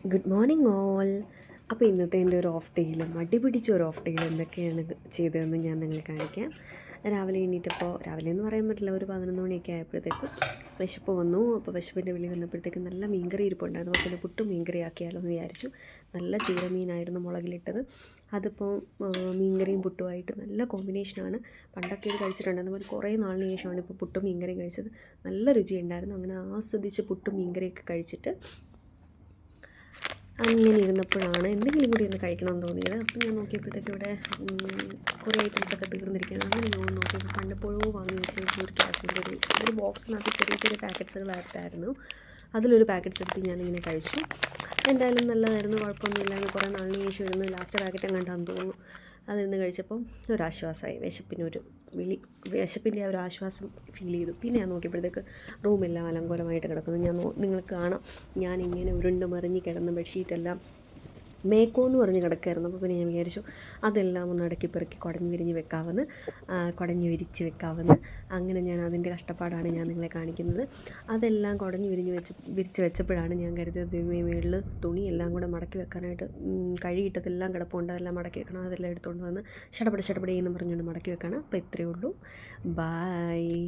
Good morning all. അപ്പോൾ ഇന്നത്തെ എൻ്റെ ഒരു ഓഫ് ഡേയിലും അടിപിടിച്ച ഒരു ഓഫ് ഡേയിൽ എന്തൊക്കെയാണ് ചെയ്തതെന്ന് ഞാൻ നിങ്ങൾക്ക് കാണിക്കാം. രാവിലെ എണീറ്റപ്പോൾ, രാവിലെ എന്ന് പറയാൻ പറ്റില്ല, ഒരു 11 മണിയൊക്കെ ആയപ്പോഴത്തേക്കും വിശപ്പ് വന്നു. അപ്പോൾ വിശപ്പിൻ്റെ വിളി വന്നപ്പോഴത്തേക്കും നല്ല മീൻകറി ഇരിപ്പുണ്ടായിരുന്നു. അപ്പോൾ പിന്നെ പുട്ടും മീൻകറി ആക്കിയാലോ എന്ന് വിചാരിച്ചു. നല്ല ചീരമീനായിരുന്നു മുളകിലിട്ടത്. അതിപ്പോൾ മീൻകറിയും പുട്ടുമായിട്ട് നല്ല കോമ്പിനേഷനാണ്. പണ്ടൊക്കെ ഇത് കഴിച്ചിട്ടുണ്ടായിരുന്നു. അതുപോലെ കുറേ നാളിന് ശേഷമാണ് ഇപ്പോൾ പുട്ടും മീൻകറിയും കഴിച്ചത്. നല്ല രുചിയുണ്ടായിരുന്നു. അങ്ങനെ ആസ്വദിച്ച് പുട്ടും മീൻകറിയൊക്കെ കഴിച്ചിട്ട് അങ്ങനെ ഇരുന്നപ്പോഴാണ് എന്തെങ്കിലും കൂടി ഒന്ന് കഴിക്കണമെന്ന് തോന്നിയത്. അപ്പം ഞാൻ നോക്കിയപ്പോഴത്തേക്ക് ഇവിടെ കുറേ ഐറ്റംസൊക്കെ തീർന്നിരിക്കുകയാണ്. അങ്ങനെ ഞാൻ നോക്കിയപ്പോൾ പണ്ടെപ്പോഴോ വാങ്ങി വെച്ച ഒരു കാഷ്യൂൻ്റെ ഒരു ബോക്സിനകത്ത് ചെറിയ ചെറിയ പാക്കറ്റ്സുകളായിട്ടായിരുന്നു. അതിലൊരു പാക്കറ്റ്സ് എടുത്ത് ഞാനിങ്ങനെ കഴിച്ചു. എന്തായാലും നല്ലതായിരുന്നു, കുഴപ്പമൊന്നുമില്ലായിരുന്നു. കുറേ നാളിന് ശേഷം ഇരുന്ന് ലാസ്റ്റ് പാക്കറ്റ് എങ്ങാണ്ടാന്ന് തോന്നുന്നു. അതിരുന്ന് കഴിച്ചപ്പം ഒരാശ്വാസമായി. വിശപ്പിൻ്റെ ആ ഒരു ആശ്വാസം ഫീൽ ചെയ്തു. പിന്നെ ഞാൻ നോക്കിയപ്പോഴത്തേക്ക് റൂമെല്ലാം അലങ്കോലമായിട്ട് കിടക്കുന്നു. നിങ്ങൾക്ക് കാണാം, ഞാനിങ്ങനെ ഉരുണ്ട് മറിഞ്ഞ് കിടന്ന ബെഡ്ഷീറ്റെല്ലാം മേക്കോ എന്ന് പറഞ്ഞ് കിടക്കായിരുന്നു. അപ്പോൾ പിന്നെ ഞാൻ വിചാരിച്ചു അതെല്ലാം ഒന്ന് അടക്കി പെറുക്കി കുടഞ്ഞ് വിരിച്ച് വെക്കാമെന്ന്. അങ്ങനെ ഞാൻ അതിൻ്റെ കഷ്ടപ്പാടാണ് ഞാൻ നിങ്ങളെ കാണിക്കുന്നത്. അതെല്ലാം കുടഞ്ഞ് വിരിച്ച് വെച്ചപ്പോഴാണ് ഞാൻ കരുതിയത് മേളിൽ തുണി എല്ലാം കൂടെ മടക്കി വെക്കാനായിട്ട് കഴുകിയിട്ടതെല്ലാം കിടപ്പുണ്ട്, അതെല്ലാം മടക്കി വെക്കണം. അതെല്ലാം എടുത്തുകൊണ്ട് വന്ന് ഷടപടയെന്ന് പറഞ്ഞുകൊണ്ട് മടക്കി വെക്കണം. അപ്പോൾ ഇത്രയേ ഉള്ളൂ. ബായ്.